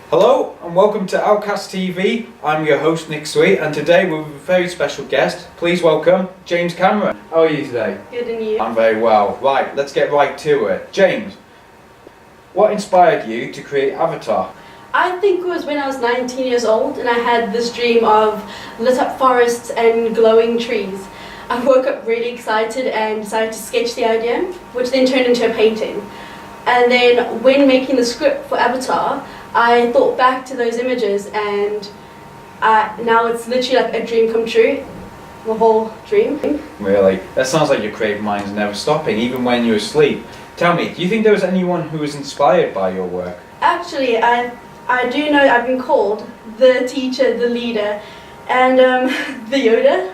Hello and welcome to Outcast TV. I'm your host Nic Sweet, and today we're with a very special guest. Please welcome James Cameron. How are you today? Good, and you? I'm very well. Right, let's get right to it. James, what inspired you to create Avatar? I think it was when I was 19 years old and I had this dream of lit up forests and glowing trees. I woke up really excited and decided to sketch the idea, which then turned into a painting. And then when making the script for Avatar, I thought back to those images, and now it's literally like a dream come true, the whole dream. Really? That sounds like your creative mind's never stopping, even when you're asleep. Tell me, do you think there was anyone who was inspired by your work? Actually, I do know I've been called the teacher, the leader, and the Yoda.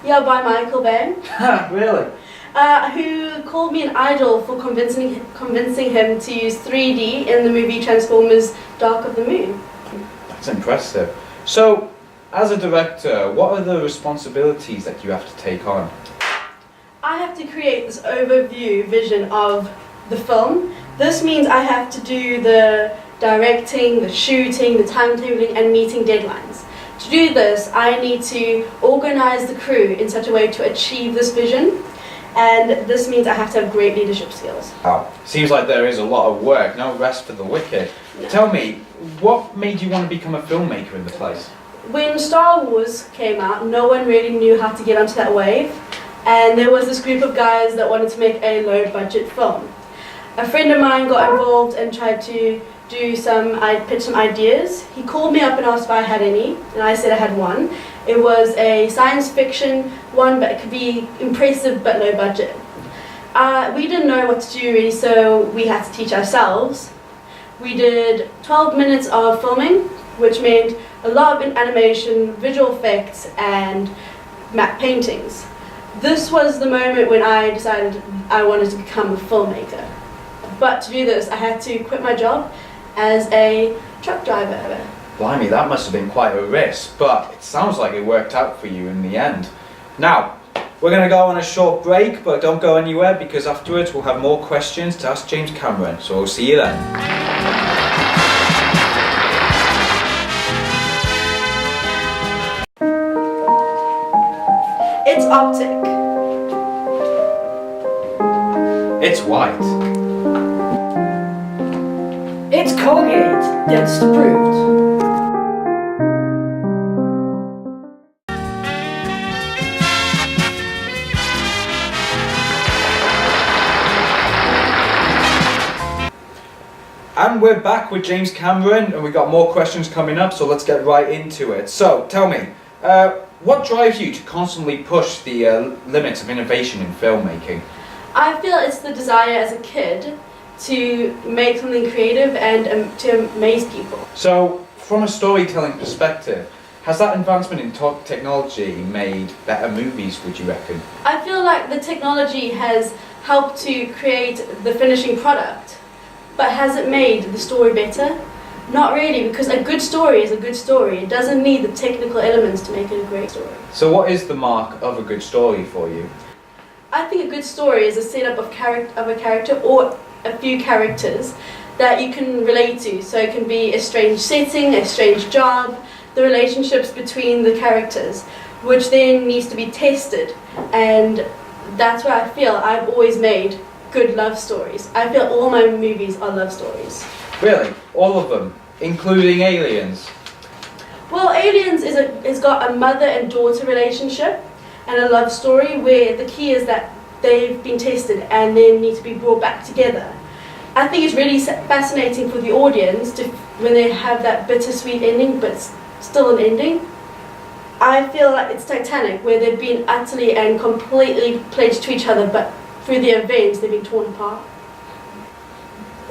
Yeah, by Michael Bay. Really? Who called me an idol for convincing him to use 3D in the movie Transformers Dark of the Moon. That's impressive. So, as a director, what are the responsibilities that you have to take on? I have to create this overview vision of the film. This means I have to do the directing, the shooting, the timetabling, and meeting deadlines. To do this, I need to organize the crew in such a way to achieve this vision. And this means I have to have great leadership skills. Wow. Seems like there is a lot of work, no rest for the wicked. No. Tell me, what made you want to become a filmmaker in the place? When Star Wars came out, no one really knew how to get onto that wave. And there was this group of guys that wanted to make a low-budget film. A friend of mine got involved and tried to pitch some ideas. He called me up and asked if I had any, and I said I had one. It was a science fiction one, but it could be impressive but low budget. We didn't know what to do really, so we had to teach ourselves. We did 12 minutes of filming, which meant a lot of animation, visual effects, and matte paintings. This was the moment when I decided I wanted to become a filmmaker. But to do this, I had to quit my job as a truck driver. Blimey, that must have been quite a risk, but it sounds like it worked out for you in the end. Now, we're going to go on a short break, but don't go anywhere because afterwards we'll have more questions to ask James Cameron, so we'll see you then. It's optic. It's white. It's Colgate, dentist approved. And we're back with James Cameron, and we've got more questions coming up, so let's get right into it. So, tell me, what drives you to constantly push the limits of innovation in filmmaking? I feel it's the desire as a kid to make something creative and to amaze people. So, from a storytelling perspective, has that advancement in technology made better movies, would you reckon? I feel like the technology has helped to create the finishing product, but has it made the story better? Not really, because a good story is a good story. It doesn't need the technical elements to make it a great story. So what is the mark of a good story for you? I think a good story is a setup of a character or a few characters that you can relate to. So it can be a strange setting, a strange job, the relationships between the characters, which then needs to be tested. And that's where I feel I've always made good love stories. I feel all my movies are love stories. Really? All of them? Including Aliens? Well, Aliens is got a mother and daughter relationship and a love story where the key is that they've been tested and then need to be brought back together. I think it's really fascinating for the audience when they have that bittersweet ending, but still an ending. I feel like it's Titanic, where they've been utterly and completely pledged to each other, but through the events they've been torn apart.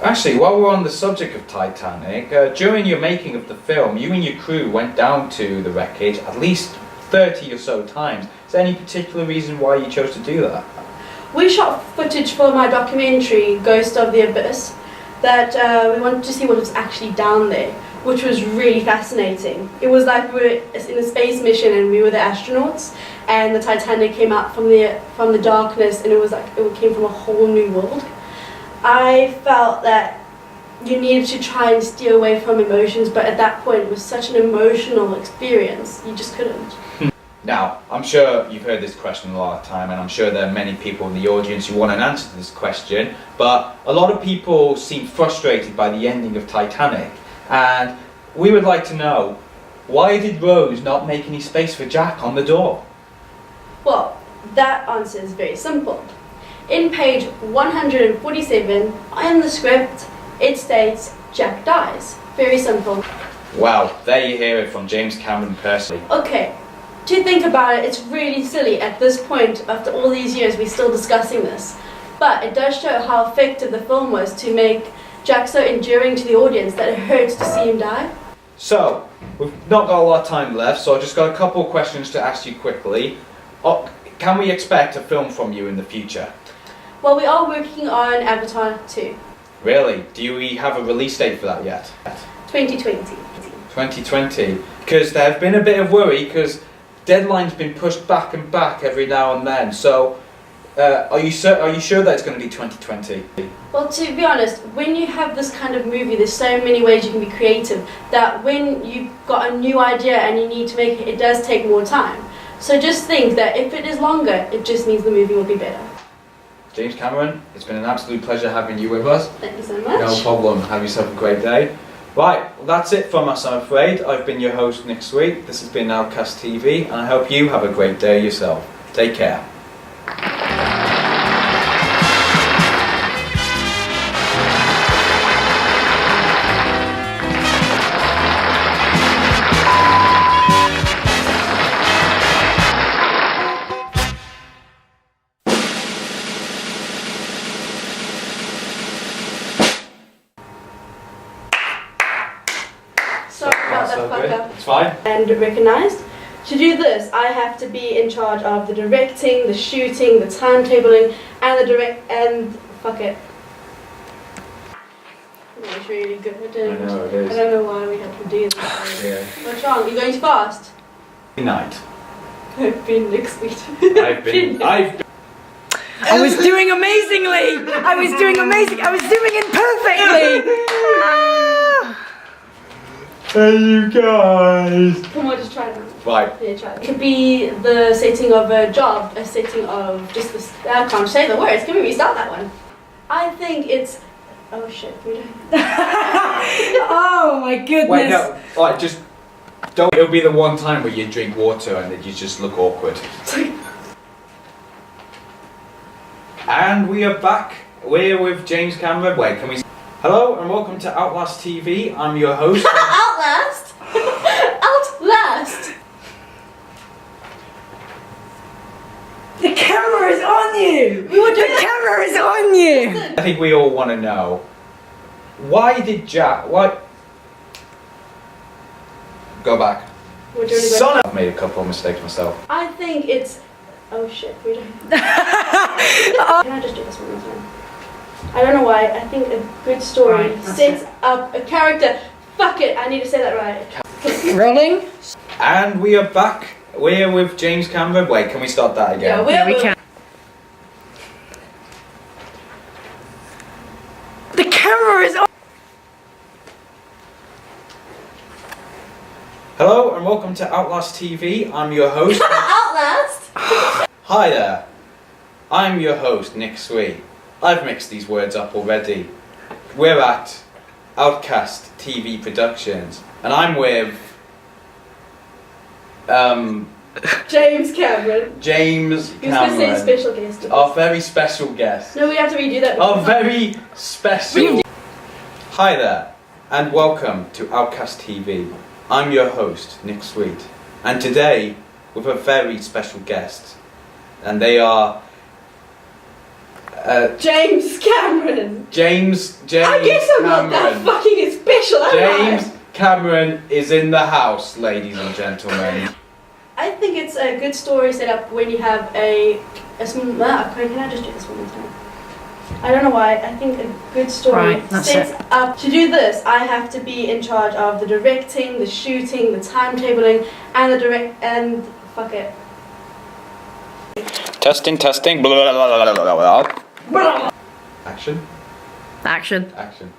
Actually, while we're on the subject of Titanic, during your making of the film, you and your crew went down to the wreckage at least 30 or so times. Is there any particular reason why you chose to do that? We shot footage for my documentary, Ghost of the Abyss, that we wanted to see what was actually down there, which was really fascinating. It was like we were in a space mission and we were the astronauts, and the Titanic came out from the darkness, and it was like it came from a whole new world. I felt that you needed to try and steer away from emotions, but at that point it was such an emotional experience, you just couldn't. Now, I'm sure you've heard this question a lot of time, and I'm sure there are many people in the audience who want an answer to this question, but a lot of people seem frustrated by the ending of Titanic, and we would like to know, why did Rose not make any space for Jack on the door? Well, that answer is very simple. In page 147 in the script, it states Jack dies. Very simple. Well, there you hear it from James Cameron personally. Okay, to think about it, it's really silly at this point, after all these years, we're still discussing this. But it does show how effective the film was to make Jack so endearing to the audience that it hurts to see him die. So, we've not got a lot of time left, so I've just got a couple of questions to ask you quickly. Can we expect a film from you in the future? Well, we are working on Avatar 2, Really? Do we have a release date for that yet? 2020. 2020? Because there have been a bit of worry, because deadline's been pushed back and back every now and then. So, are you sure that it's going to be 2020? Well, to be honest, when you have this kind of movie, there's so many ways you can be creative, that when you've got a new idea and you need to make it, it does take more time. So just think that if it is longer, it just means the movie will be better. James Cameron, it's been an absolute pleasure having you with us. Thank you so much. No problem. Have yourself a great day. Right, well, that's it from us, I'm afraid. I've been your host, Nic Sweet. This has been Outcast TV, and I hope you have a great day yourself. Take care. Sorry about that So fuck good. up. It's fine. And recognised. To do this, I have to be in charge of the directing, the shooting, the timetabling, and fuck it. It's really good. I know it is. I don't know why we have to do this. Yeah. What's wrong? You're going too fast. Good night. I've been Nic Sweet. I've been. I was doing amazingly! I was doing amazing! I was doing it perfectly! Ah. Hey, you guys. Come on, just try it. Right. Yeah, try it. It could be the setting of a job, a setting of just this. I can't say the words. Can we restart that one? I think it's. Oh shit, we don't. Oh my goodness! Wait, no. Like, just don't. It'll be the one time where you drink water and then you just look awkward. And we are back. We're with James Cameron. Wait, can we? Hello and welcome to Outlast TV. I'm your host. Outlast! Outlast! The camera is on you! The camera is on you! I think we all want to know, why did Jack? Why? Go back. We're doing it. Son of- I've made a couple of mistakes myself. I think it's. Oh shit, we don't. Can I just do this one more time? I don't know why. I think a good story Right, that's sets it. up a character. Fuck it, I need to say that right. Rolling? And we are back. We're with James Cameron. Wait, can we start that again? Yeah, we can. The camera is on! Hello and welcome to Outlast TV. I'm your host. Outlast! Hi there. I'm your host, Nic Sweet. I've mixed these words up already. We're at Outcast TV Productions, and I'm with James Cameron. James He was going to say Cameron, special guest. our very special guest. No, we have to redo that. Our very special. Hi there, and welcome to Outcast TV. I'm your host, Nic Sweet, and today with a very special guest, and they are James Cameron. James I guess I'm not that Cameron. fucking special, am James Cameron is in the house, ladies and gentlemen. I think it's a good story set up when you have a small. Can I just do this one more time? I don't know why. I think a good story Right, that's sets up. To do this, I have to be in charge of the directing, the shooting, the timetabling, and fuck it. Testing. Blah, blah, blah, blah, blah, blah. Action. Action. Action.